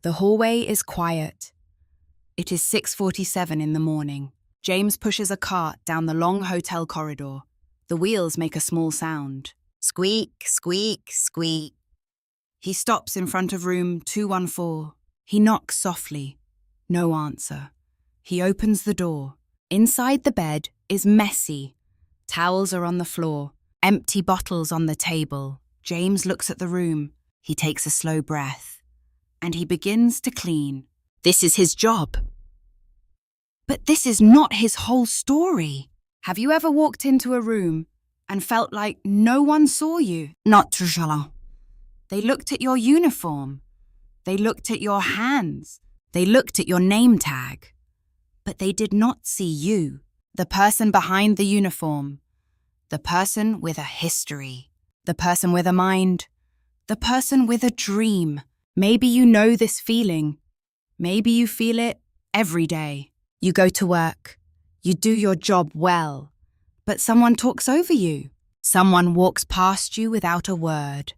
The hallway is quiet. It is 6:47 in the morning. James pushes a cart down the long hotel corridor. The wheels make a small sound. Squeak, squeak, squeak. He stops in front of room 214. He knocks softly. No answer. He opens the door. Inside the bed is messy. Towels are on the floor. Empty bottles on the table. James looks at the room. He takes a slow breath. And he begins to clean. This is his job. But this is not his whole story. Have you ever walked into a room and felt like no one saw you? Not toujours. They looked at your uniform. They looked at your hands. They looked at your name tag. But they did not see you, the person behind the uniform, the person with a history, the person with a mind, the person with a dream. Maybe you know this feeling. Maybe you feel it every day. You go to work. You do your job well. But someone talks over you. Someone walks past you without a word.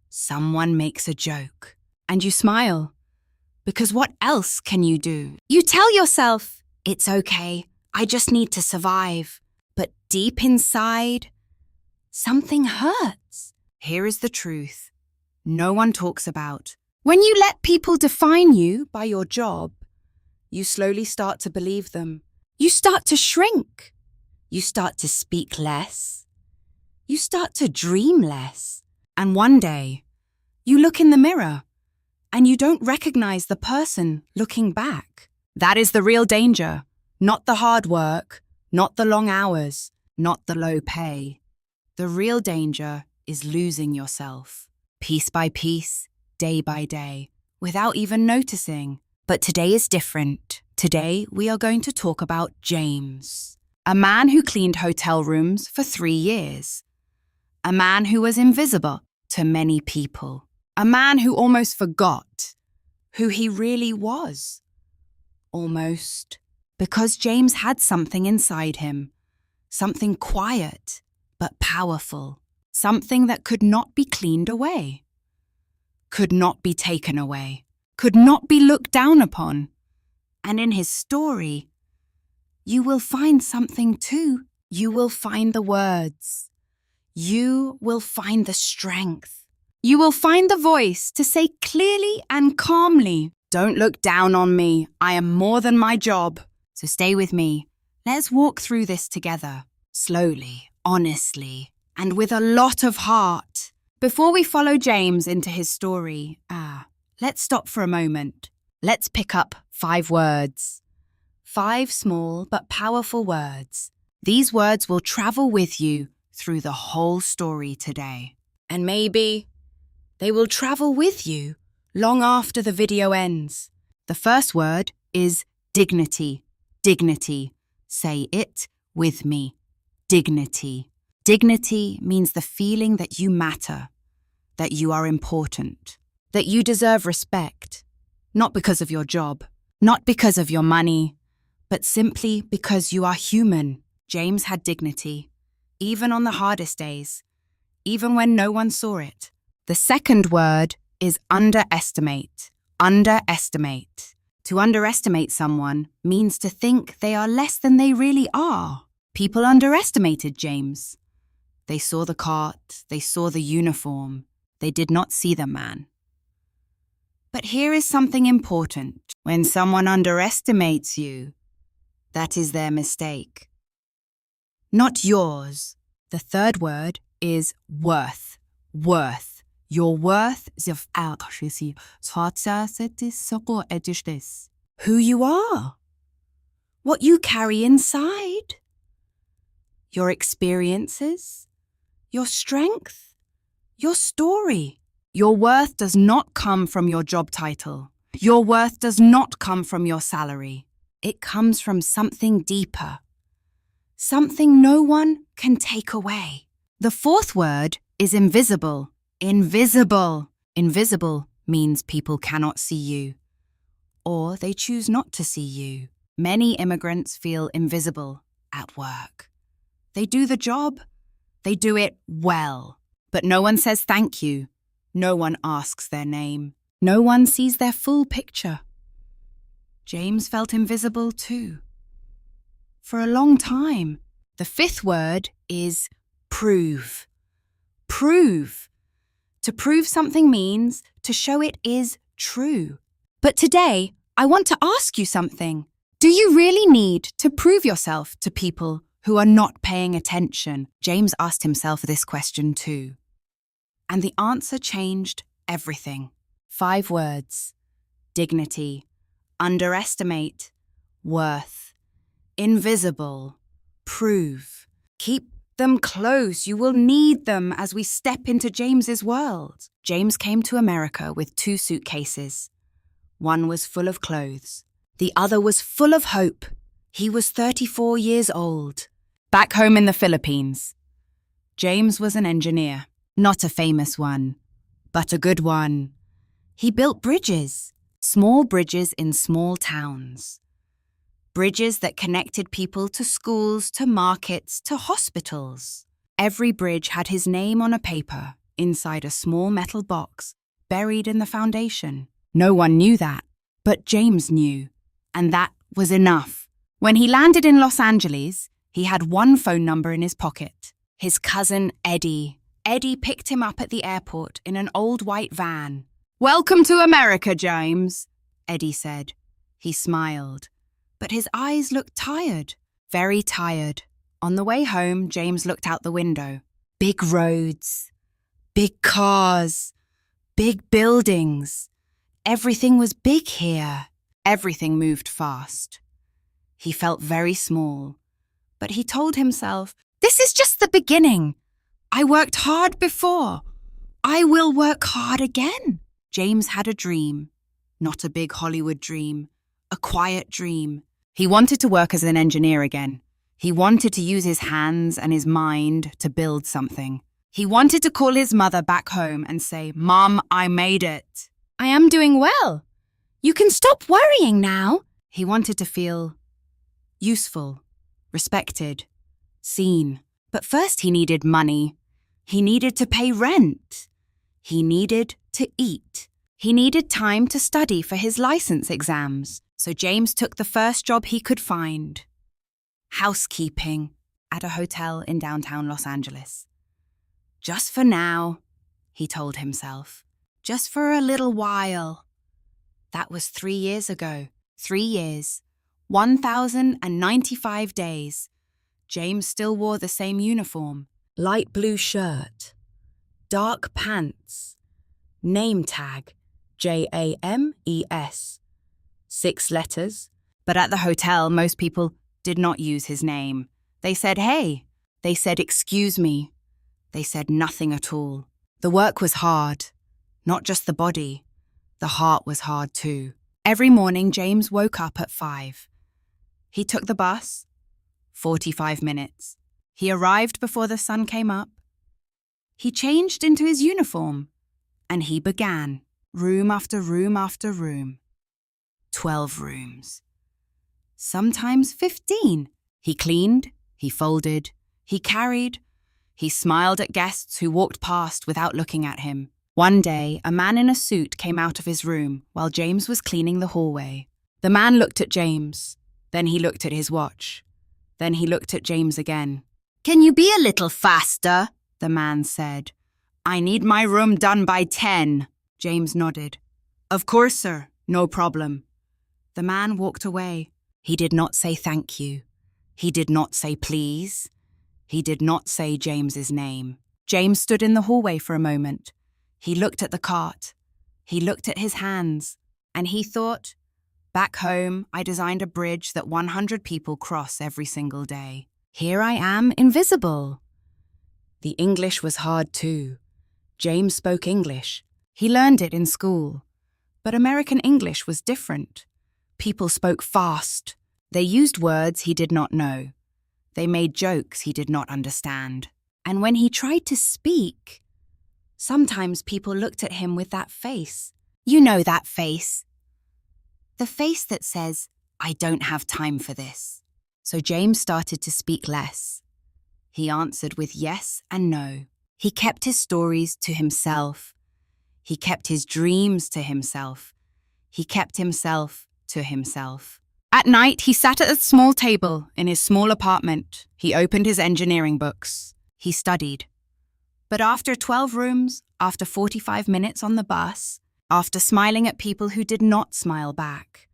Someone makes a joke. And you smile. Because what else can you do? You tell yourself, it's okay, I just need to survive. But deep inside, something hurts. Here is the truth. No one talks about. When you let people define you by your job, you slowly start to believe them. You start to shrink. You start to speak less. You start to dream less. And one day, you look in the mirror and you don't recognize the person looking back. That is the real danger. Not the hard work, not the long hours, not the low pay. The real danger is losing yourself, piece by piece, day by day, without even noticing. But today is different. Today we are going to talk about James, a man who cleaned hotel rooms for 3 years, a man who was invisible to many people, a man who almost forgot who he really was. Almost. Because James had something inside him, something quiet but powerful, something that could not be cleaned away, could not be taken away, could not be looked down upon. And in his story, you will find something too. You will find the words. You will find the strength. You will find the voice to say clearly and calmly, don't look down on me. I am more than my job. So stay with me. Let's walk through this together, slowly, honestly, and with a lot of heart. Before we follow James into his story, let's stop for a moment. Let's pick up 5 words. 5 small but powerful words. These words will travel with you through the whole story today. And maybe they will travel with you long after the video ends. The first word is dignity. Dignity. Say it with me. Dignity. Dignity means the feeling that you matter, that you are important, that you deserve respect, not because of your job, not because of your money, but simply because you are human. James had dignity, even on the hardest days, even when no one saw it. The second word is underestimate. Underestimate. To underestimate someone means to think they are less than they really are. People underestimated James. They saw the cart, they saw the uniform, they did not see the man. But here is something important. When someone underestimates you, that is their mistake, not yours. The third word is worth. Worth. Your worth is who you are, what you carry inside, your experiences, your strength, your story. Your worth does not come from your job title. Your worth does not come from your salary. It comes from something deeper, something no one can take away. The fourth word is invisible. Invisible. Invisible means people cannot see you, or they choose not to see you. Many immigrants feel invisible at work. They do the job. They do it well. But no one says thank you. No one asks their name. No one sees their full picture. James felt invisible too. For a long time. The fifth word is prove. Prove. To prove something means to show it is true. But today, I want to ask you something. Do you really need to prove yourself to people who are not paying attention? James asked himself this question too. And the answer changed everything. 5 words. Dignity. Underestimate. Worth. Invisible. Prove. Keep them close. You will need them as we step into James's world. James came to America with 2 suitcases. One was full of clothes. The other was full of hope. He was 34 years old. Back home in the Philippines, James was an engineer. Not a famous one, but a good one. He built bridges, small bridges in small towns. Bridges that connected people to schools, to markets, to hospitals. Every bridge had his name on a paper inside a small metal box buried in the foundation. No one knew that, but James knew, and that was enough. When he landed in Los Angeles, he had one phone number in his pocket. His cousin Eddie. Eddie picked him up at the airport in an old white van. "Welcome to America, James," Eddie said. He smiled, but his eyes looked tired, very tired. On the way home, James looked out the window. Big roads, big cars, big buildings. Everything was big here. Everything moved fast. He felt very small, but he told himself, "This is just the beginning. I worked hard before. I will work hard again." James had a dream, not a big Hollywood dream, a quiet dream. He wanted to work as an engineer again. He wanted to use his hands and his mind to build something. He wanted to call his mother back home and say, "Mom, I made it. I am doing well. You can stop worrying now." He wanted to feel useful, respected, seen. But first he needed money. He needed to pay rent. He needed to eat. He needed time to study for his license exams. So James took the first job he could find. Housekeeping at a hotel in downtown Los Angeles. Just for now, he told himself. Just for a little while. That was 3 years ago. 3 years. 1,095 days. James still wore the same uniform. Light blue shirt. Dark pants. Name tag. James. 6 letters. But at the hotel, most people did not use his name. They said, "Hey." They said, "Excuse me." They said nothing at all. The work was hard. Not just the body. The heart was hard too. Every morning, James woke up at 5. He took the bus. 45 minutes. He arrived before the sun came up. He changed into his uniform. And he began. Room after room after room. 12 rooms. Sometimes 15. He cleaned, he folded, he carried, he smiled at guests who walked past without looking at him. One day, a man in a suit came out of his room while James was cleaning the hallway. The man looked at James, then he looked at his watch. Then he looked at James again. "Can you be a little faster?" the man said. "I need my room done by 10. James nodded. "Of course, sir. No problem." The man walked away. He did not say thank you. He did not say please. He did not say James's name. James stood in the hallway for a moment. He looked at the cart. He looked at his hands. And he thought, back home, I designed a bridge that 100 people cross every single day. Here I am, invisible. The English was hard too. James spoke English. He learned it in school. But American English was different. People spoke fast. They used words he did not know. They made jokes he did not understand. And when he tried to speak, sometimes people looked at him with that face. You know that face. The face that says, "I don't have time for this." So James started to speak less. He answered with yes and no. He kept his stories to himself. He kept his dreams to himself. He kept himself to himself. At night, he sat at a small table in his small apartment. He opened his engineering books. He studied. But after 12 rooms, after 45 minutes on the bus, after smiling at people who did not smile back,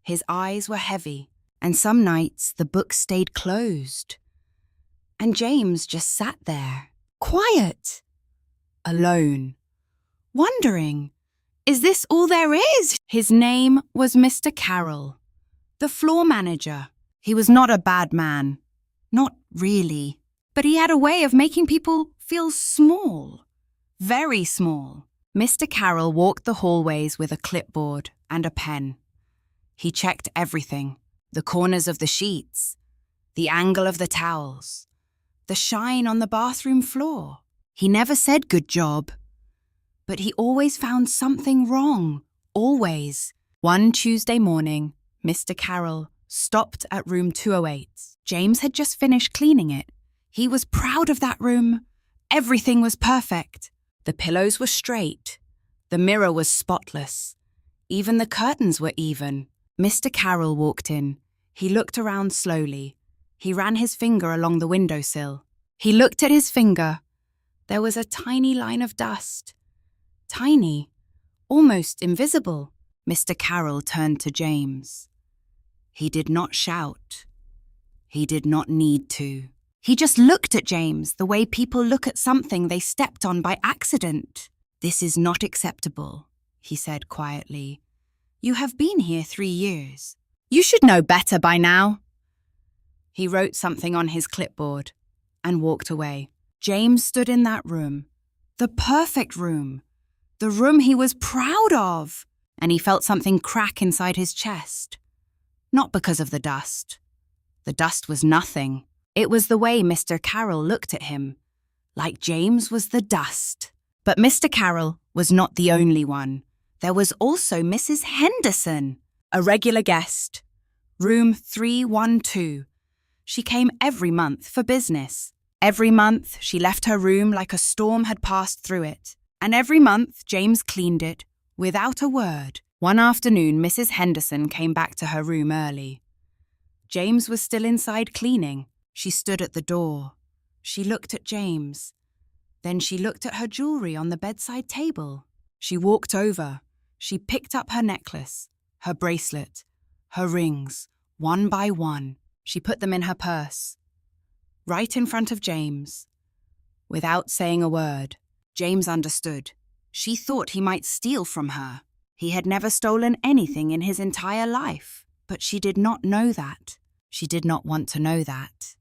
his eyes were heavy, and some nights the book stayed closed. And James just sat there, quiet, alone, wondering, is this all there is? His name was Mr. Carroll, the floor manager. He was not a bad man. Not really. But he had a way of making people feel small. Very small. Mr. Carroll walked the hallways with a clipboard and a pen. He checked everything. The corners of the sheets, the angle of the towels, the shine on the bathroom floor. He never said good job. But he always found something wrong. Always. One Tuesday morning, Mr. Carroll stopped at room 208. James had just finished cleaning it. He was proud of that room. Everything was perfect. The pillows were straight. The mirror was spotless. Even the curtains were even. Mr. Carroll walked in. He looked around slowly. He ran his finger along the windowsill. He looked at his finger. There was a tiny line of dust. Tiny, almost invisible. Mr. Carroll turned to James. He did not shout. He did not need to. He just looked at James the way people look at something they stepped on by accident. "This is not acceptable," he said quietly. "You have been here 3 years. You should know better by now." He wrote something on his clipboard and walked away. James stood in that room, the perfect room, the room he was proud of, and he felt something crack inside his chest. Not because of the dust. The dust was nothing. It was the way Mr. Carroll looked at him, like James was the dust. But Mr. Carroll was not the only one. There was also Mrs. Henderson, a regular guest. Room 312. She came every month for business. Every month she left her room like a storm had passed through it. And every month James cleaned it without a word. One afternoon Mrs. Henderson came back to her room early. James was still inside cleaning. She stood at the door. She looked at James. Then she looked at her jewelry on the bedside table. She walked over. She picked up her necklace, her bracelet, her rings, one by one. She put them in her purse, right in front of James. Without saying a word, James understood. She thought he might steal from her. He had never stolen anything in his entire life, but she did not know that. She did not want to know that.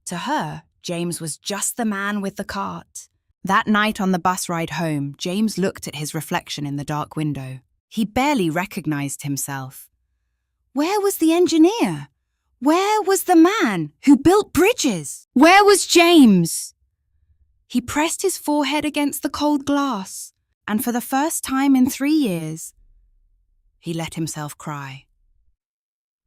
To her, James was just the man with the cart. That night on the bus ride home, James looked at his reflection in the dark window. He barely recognized himself. Where was the engineer? Where was the man who built bridges? Where was James? He pressed his forehead against the cold glass, and for the first time in 3 years, he let himself cry.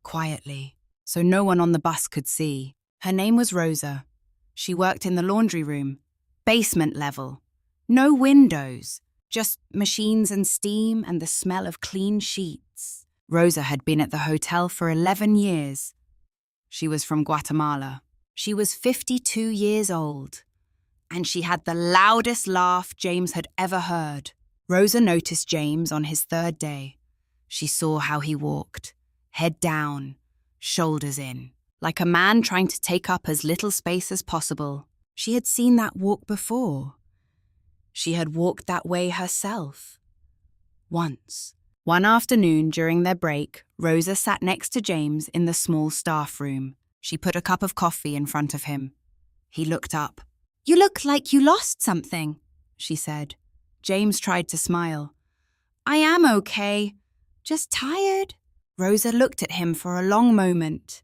Quietly, so no one on the bus could see. Her name was Rosa. She worked in the laundry room, basement level. No windows, just machines and steam and the smell of clean sheets. Rosa had been at the hotel for 11 years. She was from Guatemala. She was 52 years old. And she had the loudest laugh James had ever heard. Rosa noticed James on his 3rd day. She saw how he walked, head down, shoulders in, like a man trying to take up as little space as possible. She had seen that walk before. She had walked that way herself. Once. One afternoon during their break, Rosa sat next to James in the small staff room. She put a cup of coffee in front of him. He looked up. "You look like you lost something," she said. James tried to smile. "I am okay. Just tired." Rosa looked at him for a long moment.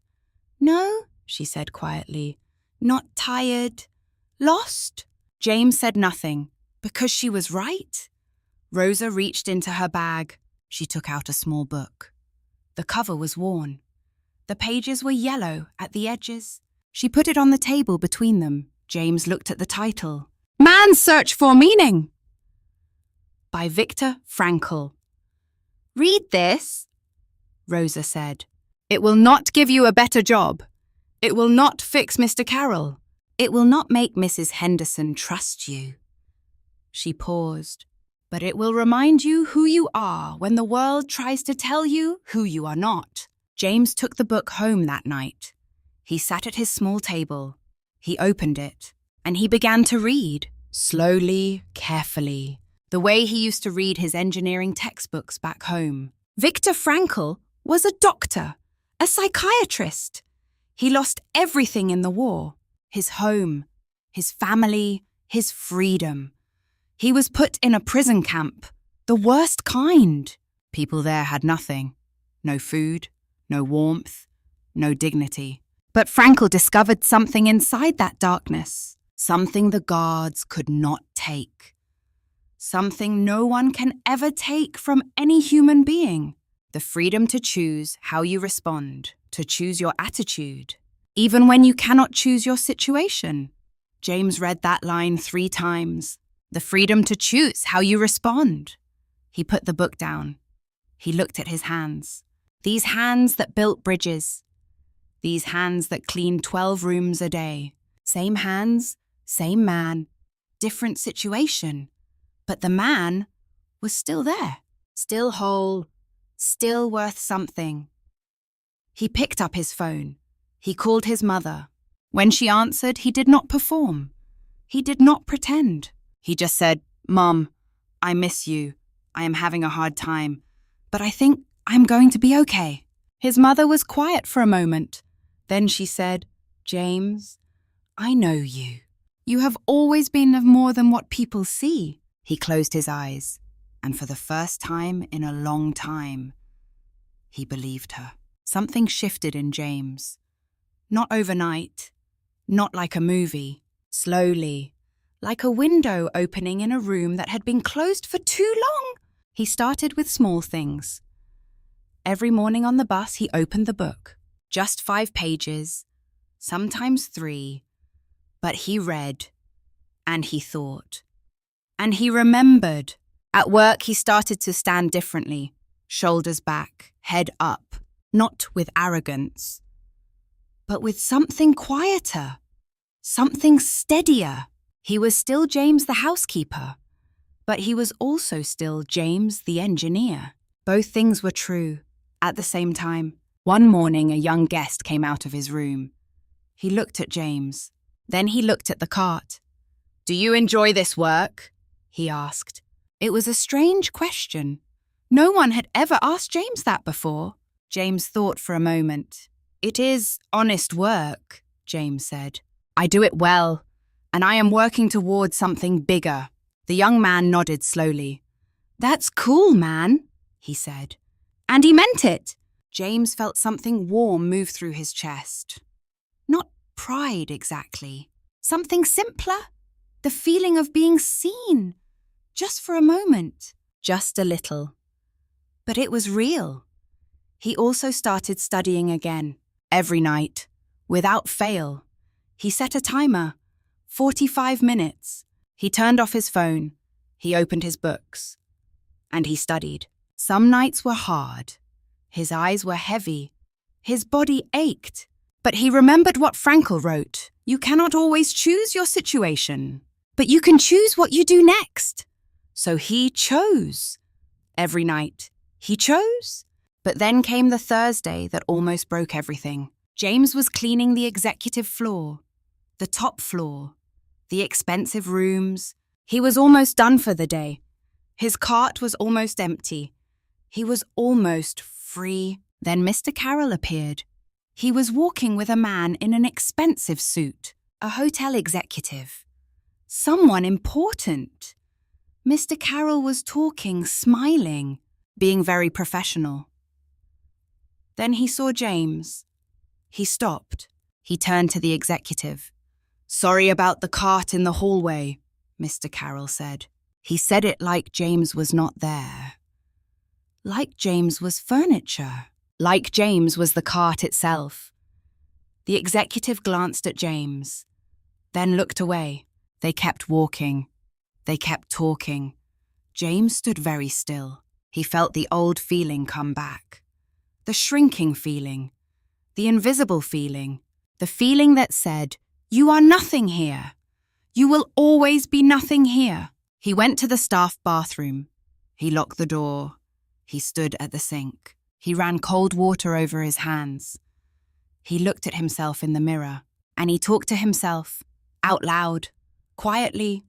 "No," she said quietly. "Not tired. Lost?" James said nothing, because she was right. Rosa reached into her bag. She took out a small book. The cover was worn. The pages were yellow at the edges. She put it on the table between them. James looked at the title. Man's Search for Meaning. by Viktor Frankl. "Read this," Rosa said. "It will not give you a better job. It will not fix Mr. Carroll. It will not make Mrs. Henderson trust you." She paused. "But it will remind you who you are when the world tries to tell you who you are not." James took the book home that night. He sat at his small table. He opened it, and he began to read, slowly, carefully, the way he used to read his engineering textbooks back home. Viktor Frankl was a doctor, a psychiatrist. He lost everything in the war: his home, his family, his freedom. He was put in a prison camp, the worst kind. People there had nothing. No food, no warmth, no dignity. But Frankl discovered something inside that darkness, something the guards could not take. Something no one can ever take from any human being. The freedom to choose how you respond, to choose your attitude, even when you cannot choose your situation. James read that line 3 times. The freedom to choose how you respond. He put the book down. He looked at his hands. These hands that built bridges. These hands that cleaned 12 rooms a day. Same hands, same man, different situation. But the man was still there, still whole, still worth something. He picked up his phone. He called his mother. When she answered, he did not perform. He did not pretend. He just said, "Mom, I miss you. I am having a hard time, but I think I'm going to be okay." His mother was quiet for a moment. Then she said, "James, I know you. You have always been of more than what people see." He closed his eyes, and for the first time in a long time, he believed her. Something shifted in James. Not overnight, not like a movie, slowly, like a window opening in a room that had been closed for too long. He started with small things. Every morning on the bus, he opened the book. Just 5 pages, sometimes 3, but he read, and he thought, and he remembered. At work, he started to stand differently, shoulders back, head up, not with arrogance, but with something quieter, something steadier. He was still James the housekeeper, but he was also still James the engineer. Both things were true at the same time. One morning, a young guest came out of his room. He looked at James. Then he looked at the cart. "Do you enjoy this work?" he asked. It was a strange question. No one had ever asked James that before. James thought for a moment. "It is honest work," James said. "I do it well, and I am working towards something bigger." The young man nodded slowly. "That's cool, man," he said. And he meant it. James felt something warm move through his chest. Not pride exactly. Something simpler. The feeling of being seen. Just for a moment. Just a little. But it was real. He also started studying again. Every night. Without fail. He set a timer. 45 minutes. He turned off his phone. He opened his books. And he studied. Some nights were hard. His eyes were heavy. His body ached. But he remembered what Frankl wrote. You cannot always choose your situation, but you can choose what you do next. So he chose. Every night, he chose. But then came the Thursday that almost broke everything. James was cleaning the executive floor, the top floor, the expensive rooms. He was almost done for the day. His cart was almost empty. He was almost free. Then Mr. Carroll appeared. He was walking with a man in an expensive suit, a hotel executive. Someone important. Mr. Carroll was talking, smiling, being very professional. Then he saw James. He stopped. He turned to the executive. "Sorry about the cart in the hallway," Mr. Carroll said. He said it like James was not there. Like James was furniture. Like James was the cart itself. The executive glanced at James, then looked away. They kept walking. They kept talking. James stood very still. He felt the old feeling come back. The shrinking feeling. The invisible feeling. The feeling that said, "You are nothing here. You will always be nothing here." He went to the staff bathroom. He locked the door. He stood at the sink. He ran cold water over his hands. He looked at himself in the mirror, and he talked to himself, out loud, quietly,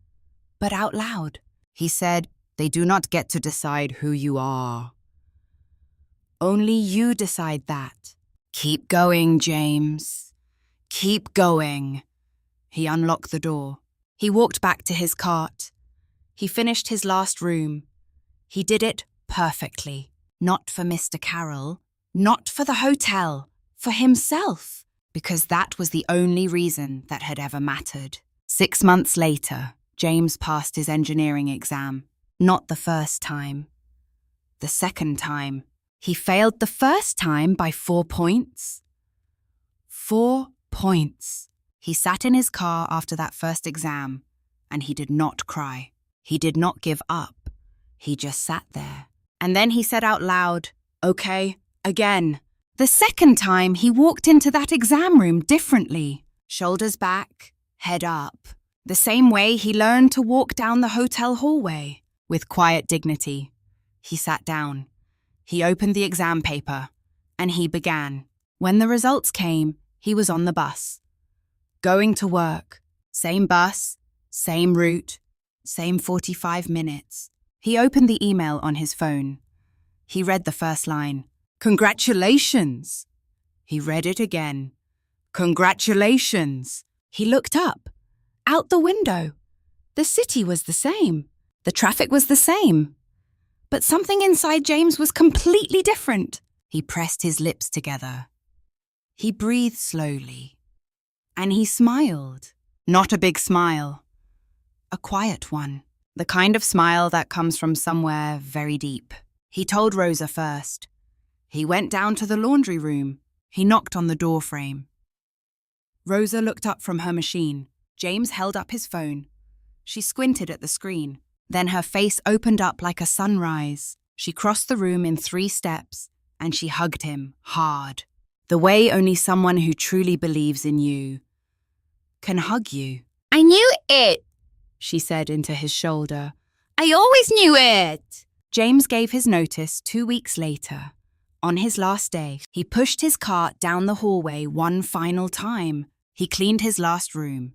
but out loud. He said, "They do not get to decide who you are. Only you decide that. Keep going, James. Keep going." He unlocked the door. He walked back to his cart. He finished his last room. He did it perfectly. Not for Mr. Carroll, not for the hotel, for himself, because that was the only reason that had ever mattered. 6 months later, James passed his engineering exam. Not the first time. The second time. He failed the first time by 4 points. 4 points. He sat in his car after that first exam, and he did not cry. He did not give up. He just sat there. And then he said out loud, "Okay, again." The second time, he walked into that exam room differently. Shoulders back, head up. The same way he learned to walk down the hotel hallway, with quiet dignity. He sat down. He opened the exam paper, and he began. When the results came, he was on the bus. Going to work. Same bus, same route, same 45 minutes. He opened the email on his phone. He read the first line. "Congratulations." He read it again. "Congratulations." He looked up. Out the window. The city was the same. The traffic was the same. But something inside James was completely different. He pressed his lips together. He breathed slowly. And he smiled. Not a big smile. A quiet one. The kind of smile that comes from somewhere very deep. He told Rosa first. He went down to the laundry room. He knocked on the door frame. Rosa looked up from her machine. James held up his phone. She squinted at the screen. Then her face opened up like a sunrise. She crossed the room in 3 steps, and she hugged him hard. The way only someone who truly believes in you can hug you. "I knew it," she said into his shoulder. "I always knew it." James gave his notice 2 weeks later. On his last day, he pushed his cart down the hallway one final time. He cleaned his last room.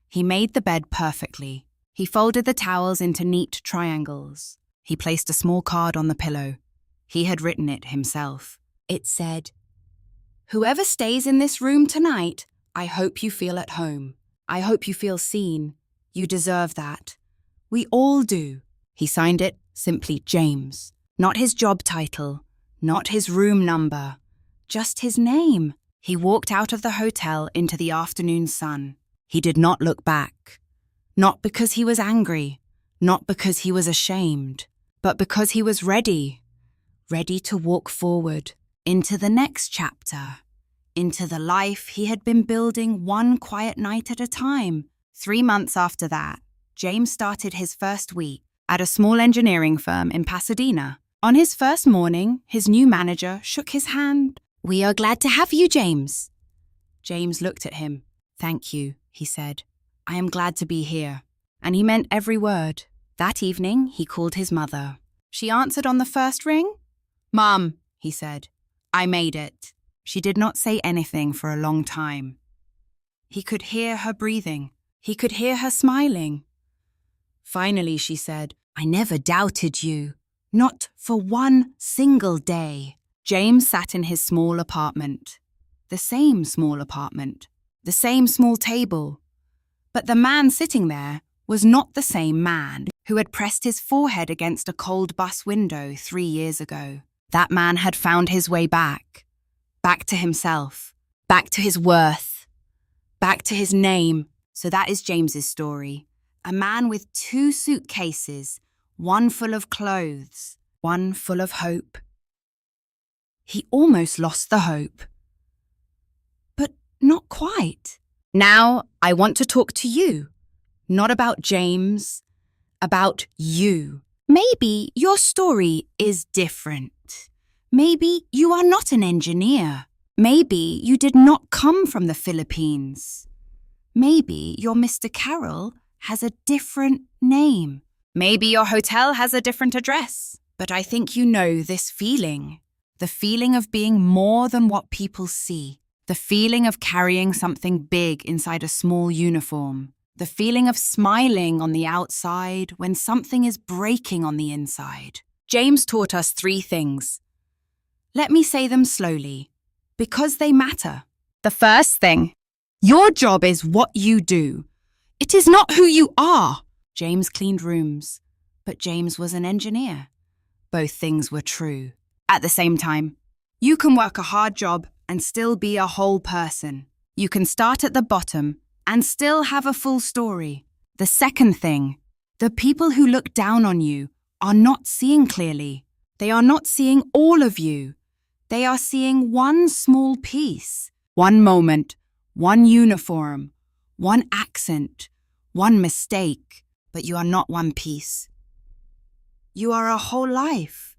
He made the bed perfectly. He folded the towels into neat triangles. He placed a small card on the pillow. He had written it himself. It said, "Whoever stays in this room tonight, I hope you feel at home. I hope you feel seen. You deserve that. We all do." He signed it simply James. Not his job title, not his room number, just his name. He walked out of the hotel into the afternoon sun. He did not look back. Not because he was angry, not because he was ashamed, but because he was ready. Ready to walk forward into the next chapter, into the life he had been building one quiet night at a time. 3 months after that, James started his first week at a small engineering firm in Pasadena. On his first morning, his new manager shook his hand. "We are glad to have you, James." James looked at him. "Thank you," he said. "I am glad to be here." And he meant every word. That evening, he called his mother. She answered on the first ring. "Mom," he said, "I made it." She did not say anything for a long time. He could hear her breathing. He could hear her smiling. Finally, she said, "I never doubted you. Not for one single day." James sat in his small apartment. The same small apartment. The same small table. But the man sitting there was not the same man who had pressed his forehead against a cold bus window 3 years ago. That man had found his way back. Back to himself. Back to his worth. Back to his name. So that is James's story. A man with 2 suitcases, one full of clothes, one full of hope. He almost lost the hope. But not quite. Now I want to talk to you. Not about James, about you. Maybe your story is different. Maybe you are not an engineer. Maybe you did not come from the Philippines. Maybe your Mr. Carroll has a different name. Maybe your hotel has a different address. But I think you know this feeling. The feeling of being more than what people see. The feeling of carrying something big inside a small uniform. The feeling of smiling on the outside when something is breaking on the inside. James taught us 3 things. Let me say them slowly, because they matter. The first thing, your job is what you do. It is not who you are. James cleaned rooms, but James was an engineer. Both things were true. At the same time, you can work a hard job and still be a whole person. You can start at the bottom and still have a full story. The second thing, the people who look down on you are not seeing clearly. They are not seeing all of you. They are seeing one small piece, one moment, one uniform, one accent, one mistake, but you are not one piece. You are a whole life,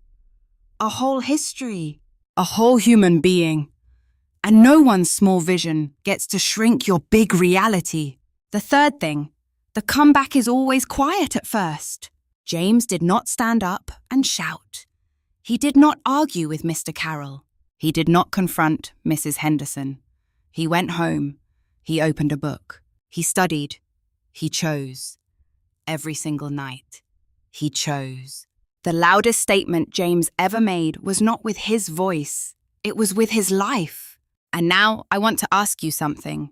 a whole history, a whole human being. And no one's small vision gets to shrink your big reality. The third thing, the comeback is always quiet at first. James did not stand up and shout. He did not argue with Mr. Carroll. He did not confront Mrs. Henderson. He went home. He opened a book. He studied. He chose. Every single night, he chose. The loudest statement James ever made was not with his voice. It was with his life. And now I want to ask you something.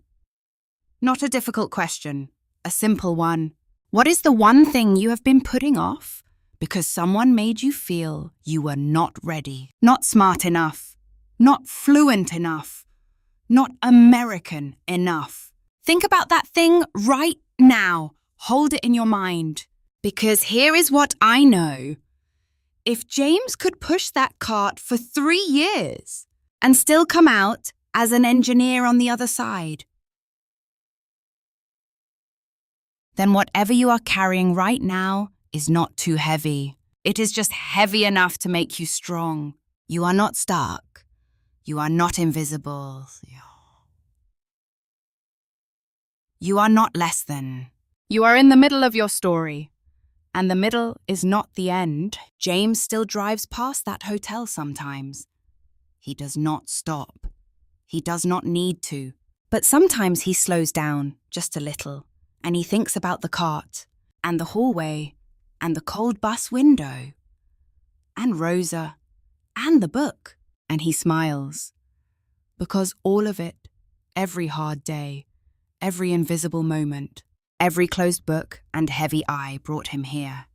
Not a difficult question, a simple one. What is the one thing you have been putting off because someone made you feel you were not ready, not smart enough, not fluent enough, not American enough? Think about that thing right now. Hold it in your mind. Because here is what I know. If James could push that cart for 3 years and still come out as an engineer on the other side, then whatever you are carrying right now is not too heavy. It is just heavy enough to make you strong. You are not stuck. You are not invisible. You are not less than. You are in the middle of your story. And the middle is not the end. James still drives past that hotel sometimes. He does not stop. He does not need to. But sometimes he slows down just a little, and he thinks about the cart, and the hallway, and the cold bus window, and Rosa, and the book, and he smiles. Because all of it, every hard day, every invisible moment, every closed book and heavy eye brought him here,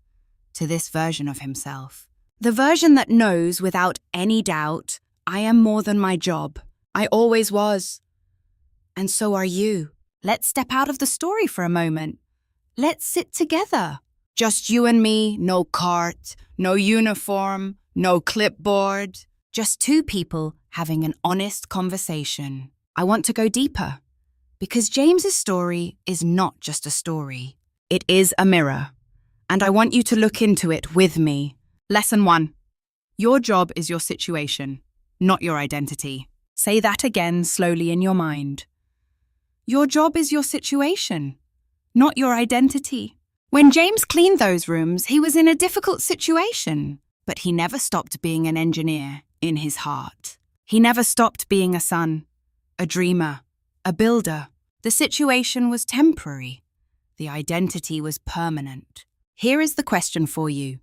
to this version of himself. The version that knows without any doubt, I am more than my job. I always was. And so are you. Let's step out of the story for a moment. Let's sit together. Just you and me, no cart, no uniform, no clipboard. Just 2 people having an honest conversation. I want to go deeper. Because James's story is not just a story. It is a mirror. And I want you to look into it with me. Lesson 1. Your job is your situation, not your identity. Say that again slowly in your mind. Your job is your situation, not your identity. When James cleaned those rooms, he was in a difficult situation, but he never stopped being an engineer in his heart. He never stopped being a son, a dreamer, a builder. The situation was temporary. The identity was permanent. Here is the question for you.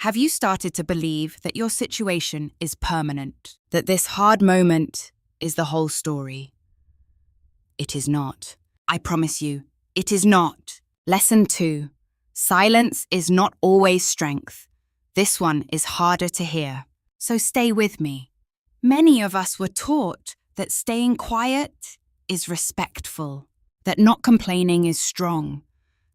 Have you started to believe that your situation is permanent? That this hard moment is the whole story? It is not. I promise you, it is not. Lesson 2. Silence is not always strength. This one is harder to hear. So stay with me. Many of us were taught that staying quiet is respectful, that not complaining is strong,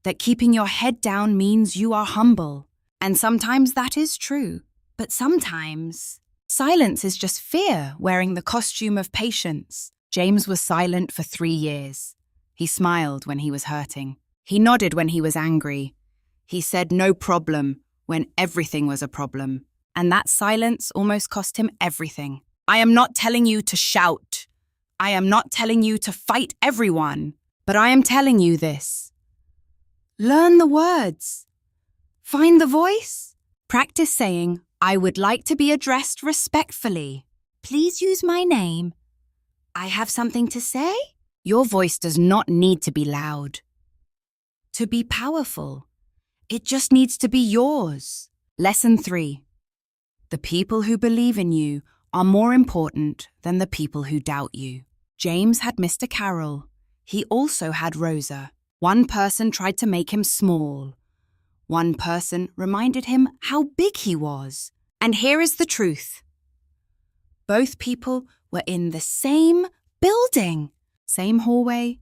that keeping your head down means you are humble. And sometimes that is true, but sometimes silence is just fear wearing the costume of patience. James was silent for 3 years. He smiled when he was hurting. He nodded when he was angry. He said no problem when everything was a problem. And that silence almost cost him everything. I am not telling you to shout. I am not telling you to fight everyone. But I am telling you this. Learn the words. Find the voice. Practice saying, I would like to be addressed respectfully. Please use my name. I have something to say. Your voice does not need to be loud. To be powerful. It just needs to be yours. Lesson 3. The people who believe in you are more important than the people who doubt you. James had Mr. Carroll. He also had Rosa. One person tried to make him small. One person reminded him how big he was. And here is the truth. Both people were in the same building, same hallway,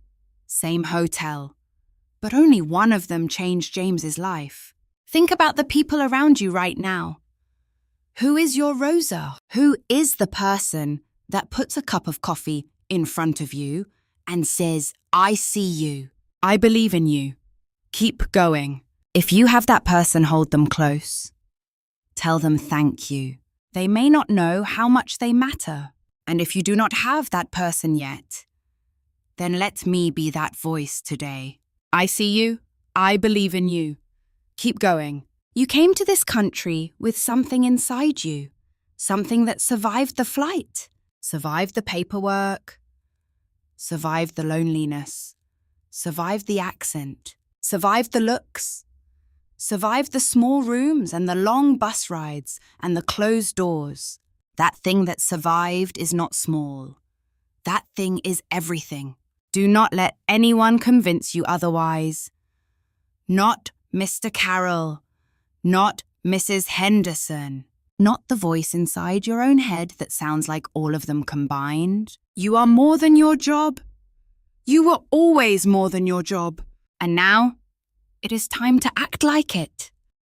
same hotel. But only one of them changed James's life. Think about the people around you right now. Who is your Rosa? Who is the person that puts a cup of coffee in front of you and says, I see you. I believe in you. Keep going. If you have that person, hold them close. Tell them thank you. They may not know how much they matter. And if you do not have that person yet, then let me be that voice today. I see you. I believe in you. Keep going. You came to this country with something inside you. Something that survived the flight, survived the paperwork, survived the loneliness, survived the accent, survived the looks, survived the small rooms and the long bus rides and the closed doors. That thing that survived is not small. That thing is everything. Do not let anyone convince you otherwise. Not Mr. Carroll. Not Mrs. Henderson. Not the voice inside your own head that sounds like all of them combined. You are more than your job. You were always more than your job. And now, it is time to act like it.